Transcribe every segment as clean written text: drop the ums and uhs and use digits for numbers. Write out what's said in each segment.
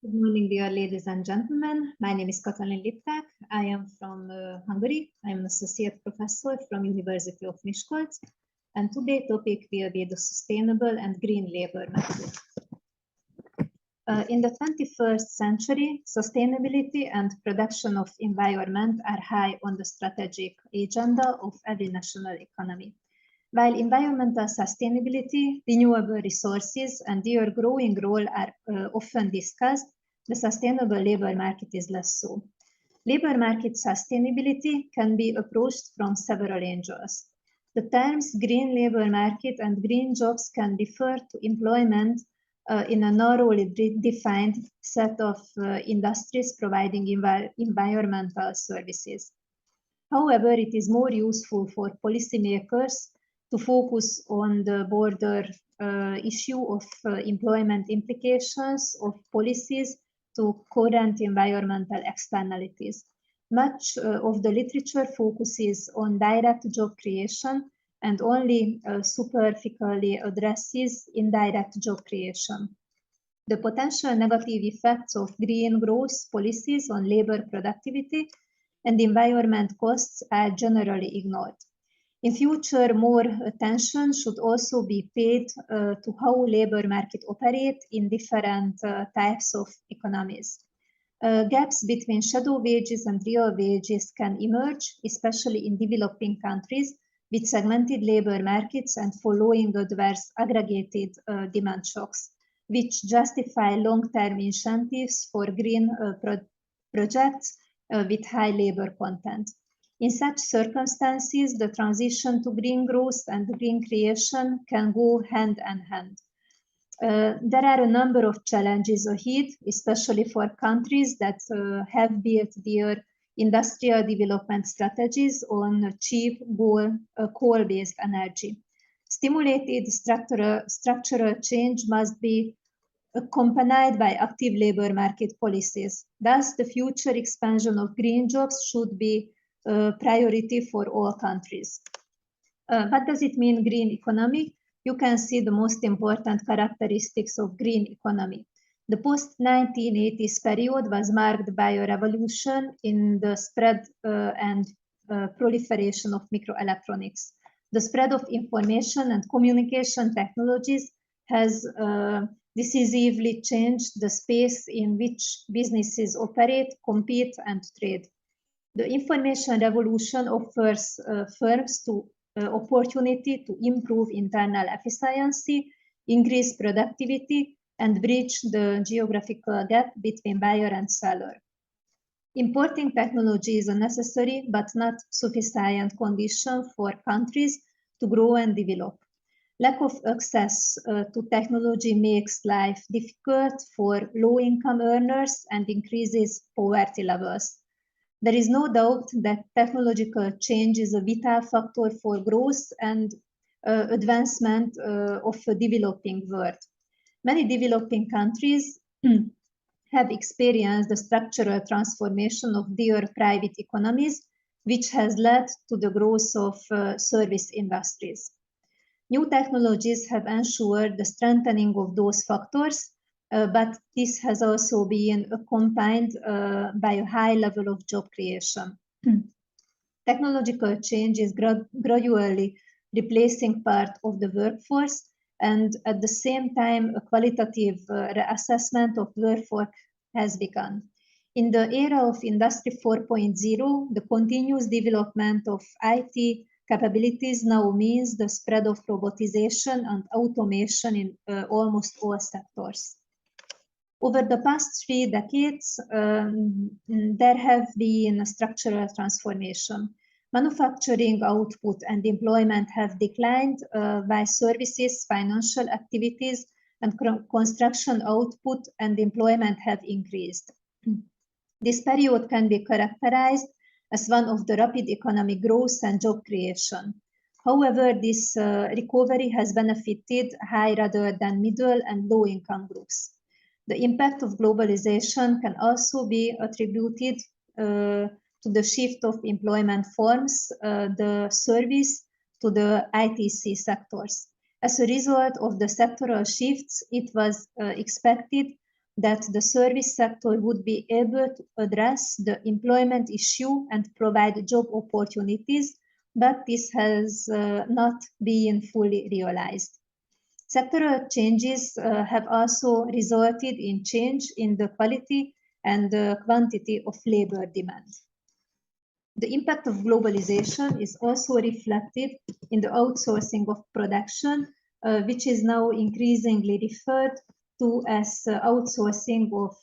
Good morning, dear ladies and gentlemen. My name is Katalin Liptak. I am from Hungary. I am an associate professor from University of Miskolc. And today's topic will be the sustainable and green labor market. In the 21st century, sustainability and production of environment are high on the strategic agenda of every national economy. While environmental sustainability, renewable resources, and their growing role are often discussed, the sustainable labor market is less so. Labor market sustainability can be approached from several angles. The terms green labor market and green jobs can refer to employment in a narrowly defined set of industries providing environmental services. However, it is more useful for policymakers to focus on the broader issue of employment implications of policies to current environmental externalities. Much of the literature focuses on direct job creation and only superficially addresses indirect job creation. The potential negative effects of green growth policies on labor productivity and environment costs are generally ignored. In future, more attention should also be paid to how labor market operate in different types of economies. Gaps between shadow wages and real wages can emerge, especially in developing countries with segmented labor markets and following adverse aggregated demand shocks, which justify long-term incentives for green projects with high labor content. In such circumstances, the transition to green growth and green creation can go hand in hand. There are a number of challenges ahead, especially for countries that have built their industrial development strategies on cheap coal-based energy. Stimulated structural change must be accompanied by active labor market policies. Thus, the future expansion of green jobs should be a priority for all countries. What does it mean, green economy? You can see the most important characteristics of green economy. The post-1980s period was marked by a revolution in the spread and proliferation of microelectronics. The spread of information and communication technologies has decisively changed the space in which businesses operate, compete, and trade. The information revolution offers firms to opportunity to improve internal efficiency, increase productivity, and bridge the geographical gap between buyer and seller. Importing technology is a necessary but not sufficient condition for countries to grow and develop. Lack of access to technology makes life difficult for low-income earners and increases poverty levels. There is no doubt that technological change is a vital factor for growth and advancement of a developing world. Many developing countries have experienced the structural transformation of their private economies, which has led to the growth of service industries. New technologies have ensured the strengthening of those factors, but this has also been accompanied by a high level of job creation. Technological change is gradually replacing part of the workforce, and at the same time, a qualitative reassessment of workforce has begun. In the era of Industry 4.0, the continuous development of IT capabilities now means the spread of robotization and automation in almost all sectors. Over the past 3 decades, there have been a structural transformation. Manufacturing output and employment have declined, while services, financial activities, and construction output and employment have increased. This period can be characterized as one of the rapid economic growth and job creation. However, this recovery has benefited high rather than middle and low income groups. The impact of globalization can also be attributed to the shift of employment forms, the service to the ITC sectors. As a result of the sectoral shifts, it was expected that the service sector would be able to address the employment issue and provide job opportunities, but this has not been fully realized. Sectoral changes have also resulted in change in the quality and the quantity of labor demand. The impact of globalization is also reflected in the outsourcing of production, which is now increasingly referred to as outsourcing of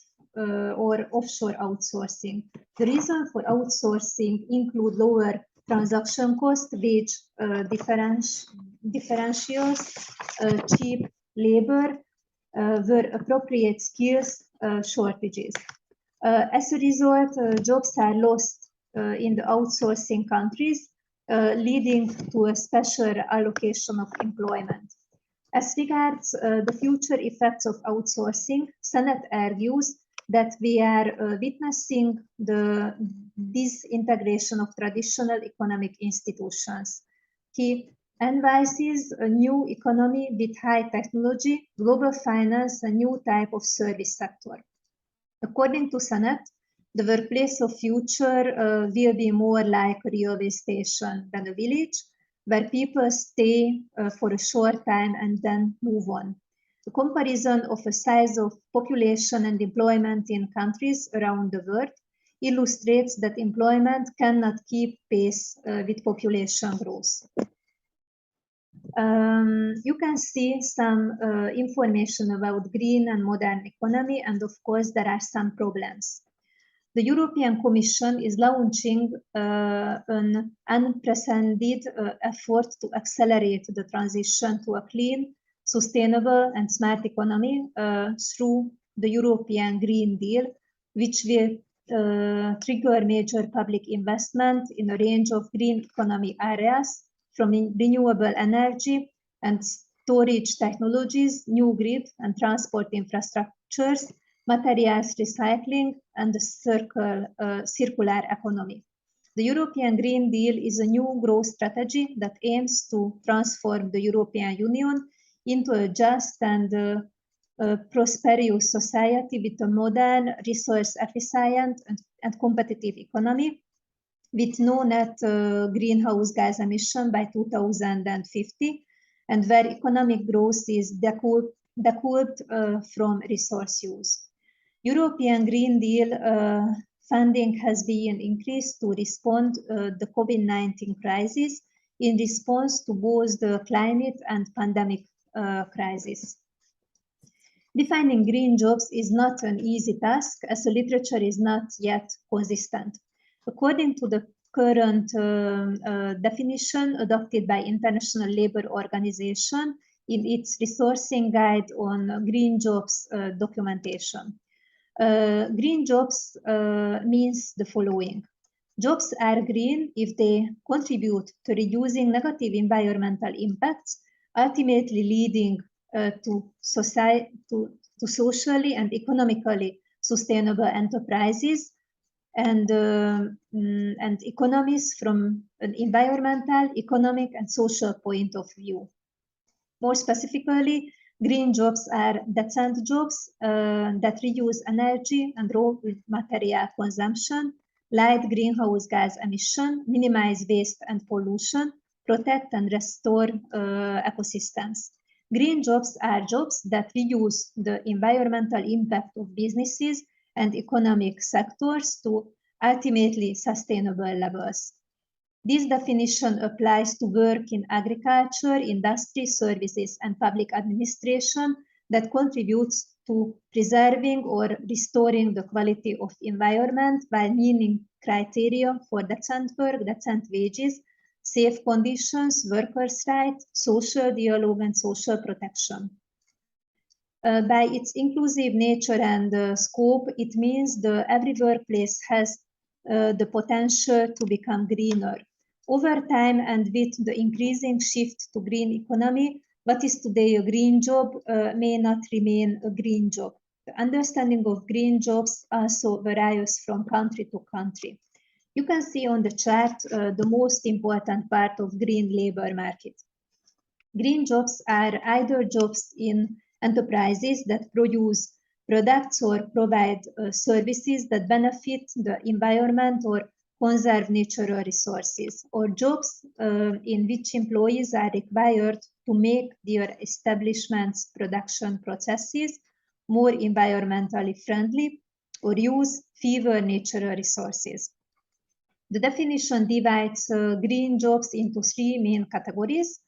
or offshore outsourcing. The reason for outsourcing include lower transaction cost, wage differentials, cheap labor, where appropriate skills shortages. As a result, jobs are lost in the outsourcing countries, leading to a special allocation of employment. As regards the future effects of outsourcing, Senate argues that we are witnessing the disintegration of traditional economic institutions. He advises a new economy with high technology, global finance, a new type of service sector. According to Senate, the workplace of future will be more like a railway station than a village, where people stay for a short time and then move on. The comparison of the size of population and employment in countries around the world illustrates that employment cannot keep pace with population growth. You can see some information about green and modern economy, and of course there are some problems. The European Commission is launching an unprecedented effort to accelerate the transition to a clean, sustainable and smart economy through the European Green Deal, which will trigger major public investment in a range of green economy areas, from renewable energy and storage technologies, new grid and transport infrastructures, materials recycling, and the circular economy. The European Green Deal is a new growth strategy that aims to transform the European Union into a just and prosperous society with a modern, resource-efficient and competitive economy, with no net greenhouse gas emission by 2050, and where economic growth is decoupled from resource use. European Green Deal funding has been increased to respond to the COVID-19 crisis in response to both the climate and pandemic crisis. Defining green jobs is not an easy task, as the literature is not yet consistent. According to the current definition adopted by International Labour Organization in its resourcing guide on green jobs documentation. Green jobs means the following. Jobs are green if they contribute to reducing negative environmental impacts, ultimately leading to socially and economically sustainable enterprises and economies from an environmental, economic, and social point of view. More specifically, green jobs are decent jobs that reduce energy and raw material consumption, light greenhouse gas emission, minimize waste and pollution, protect and restore ecosystems. Green jobs are jobs that reduce the environmental impact of businesses and economic sectors to ultimately sustainable levels. This definition applies to work in agriculture, industry, services, and public administration that contributes to preserving or restoring the quality of environment by meeting criteria for decent work, decent wages, safe conditions, workers' rights, social dialogue, and social protection. By its inclusive nature and scope, it means that every workplace has the potential to become greener. Over time and with the increasing shift to green economy, what is today a green job may not remain a green job. The understanding of green jobs also varies from country to country. You can see on the chart the most important part of green labor market. Green jobs are either jobs in enterprises that produce products or provide services that benefit the environment or conserve natural resources, or jobs in which employees are required to make their establishment's production processes more environmentally friendly or use fewer natural resources. The definition divides green jobs into three main categories: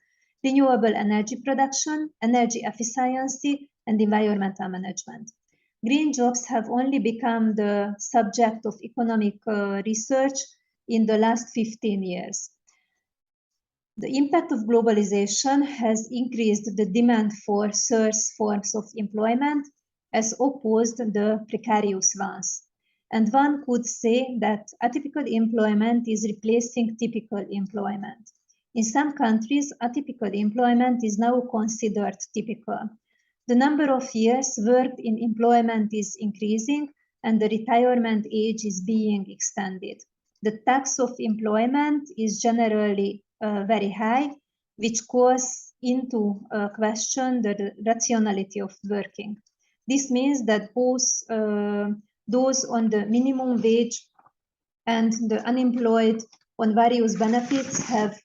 renewable energy production, energy efficiency, and environmental management. Green jobs have only become the subject of economic research in the last 15 years. The impact of globalization has increased the demand for scarce forms of employment as opposed to the precarious ones. And one could say that atypical employment is replacing typical employment. In some countries, atypical employment is now considered typical. The number of years worked in employment is increasing and the retirement age is being extended. The tax of employment is generally very high, which calls into question the rationality of working. This means that both those on the minimum wage and the unemployed on various benefits have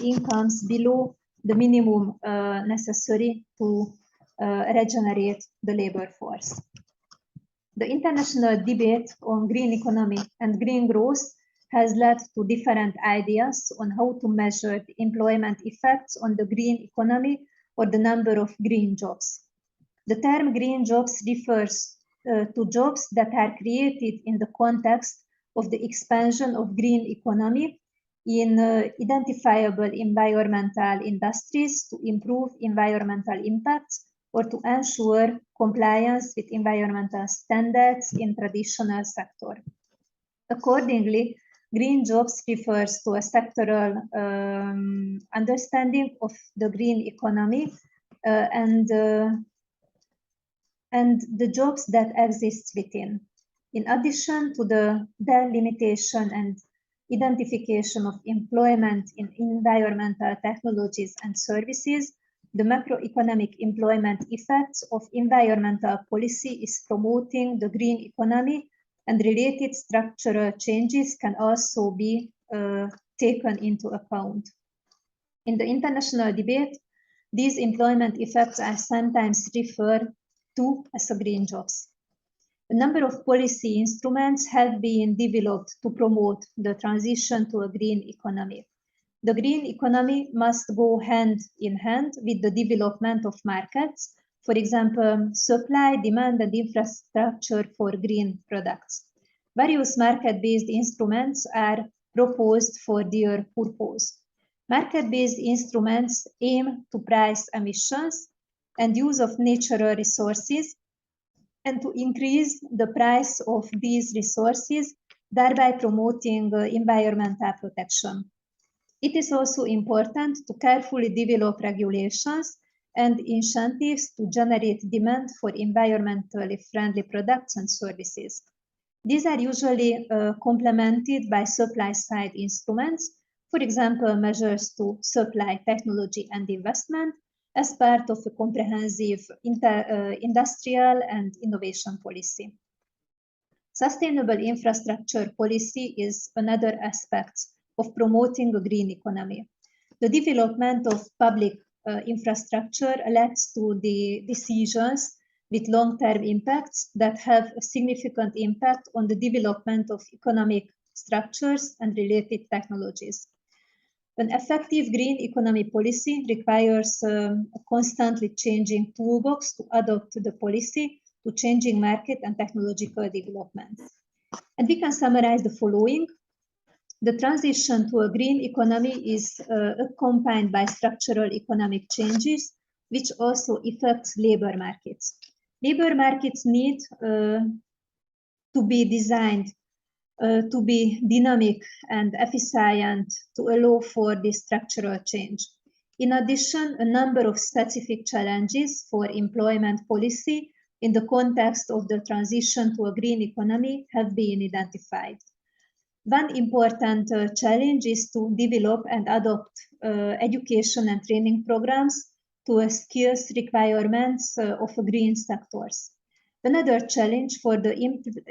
incomes below the minimum necessary to regenerate the labor force. The international debate on green economy and green growth has led to different ideas on how to measure the employment effects on the green economy or the number of green jobs. The term green jobs refers to jobs that are created in the context of the expansion of green economy in identifiable environmental industries to improve environmental impacts or to ensure compliance with environmental standards in traditional sector. Accordingly, green jobs refers to a sectoral understanding of the green economy and the jobs that exist within. In addition to the delimitation and identification of employment in environmental technologies and services, the macroeconomic employment effects of environmental policy is promoting the green economy, and related structural changes can also be taken into account. In the international debate, these employment effects are sometimes referred to as green jobs. A number of policy instruments have been developed to promote the transition to a green economy. The green economy must go hand in hand with the development of markets, for example, supply, demand, and infrastructure for green products. Various market-based instruments are proposed for their purpose. Market-based instruments aim to price emissions and use of natural resources and to increase the price of these resources, thereby promoting environmental protection. It is also important to carefully develop regulations and incentives to generate demand for environmentally friendly products and services. These are usually complemented by supply-side instruments, for example, measures to supply technology and investment as part of a comprehensive industrial and innovation policy. Sustainable infrastructure policy is another aspect of promoting a green economy. The development of public infrastructure leads to the decisions with long-term impacts that have a significant impact on the development of economic structures and related technologies. An effective green economy policy requires a constantly changing toolbox to adapt the policy to changing market and technological developments. And we can summarize the following. The transition to a green economy is accompanied by structural economic changes, which also affects labor markets. Labor markets need to be designed to be dynamic and efficient to allow for this structural change. In addition, a number of specific challenges for employment policy in the context of the transition to a green economy have been identified. One important challenge is to develop and adopt education and training programs to skills requirements of green sectors. Another challenge for the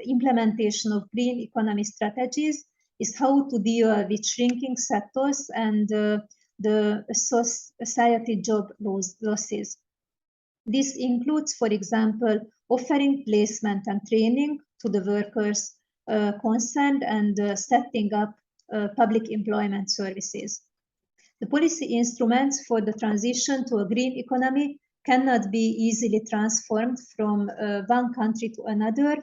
implementation of green economy strategies is how to deal with shrinking sectors and the society job losses. This includes, for example, offering placement and training to the workers concerned and setting up public employment services. The policy instruments for the transition to a green economy cannot be easily transformed from one country to another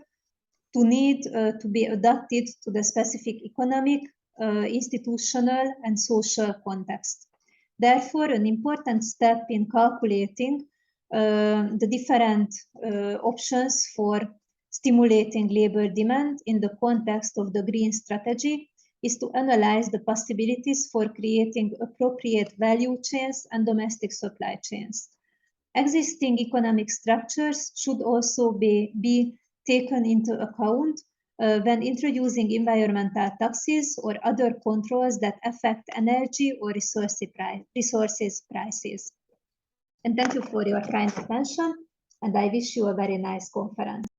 to need to be adapted to the specific economic, institutional, and social context. Therefore, an important step in calculating the different options for stimulating labor demand in the context of the green strategy is to analyze the possibilities for creating appropriate value chains and domestic supply chains. Existing economic structures should also be taken into account when introducing environmental taxes or other controls that affect energy or resources prices. And thank you for your kind attention, and I wish you a very nice conference.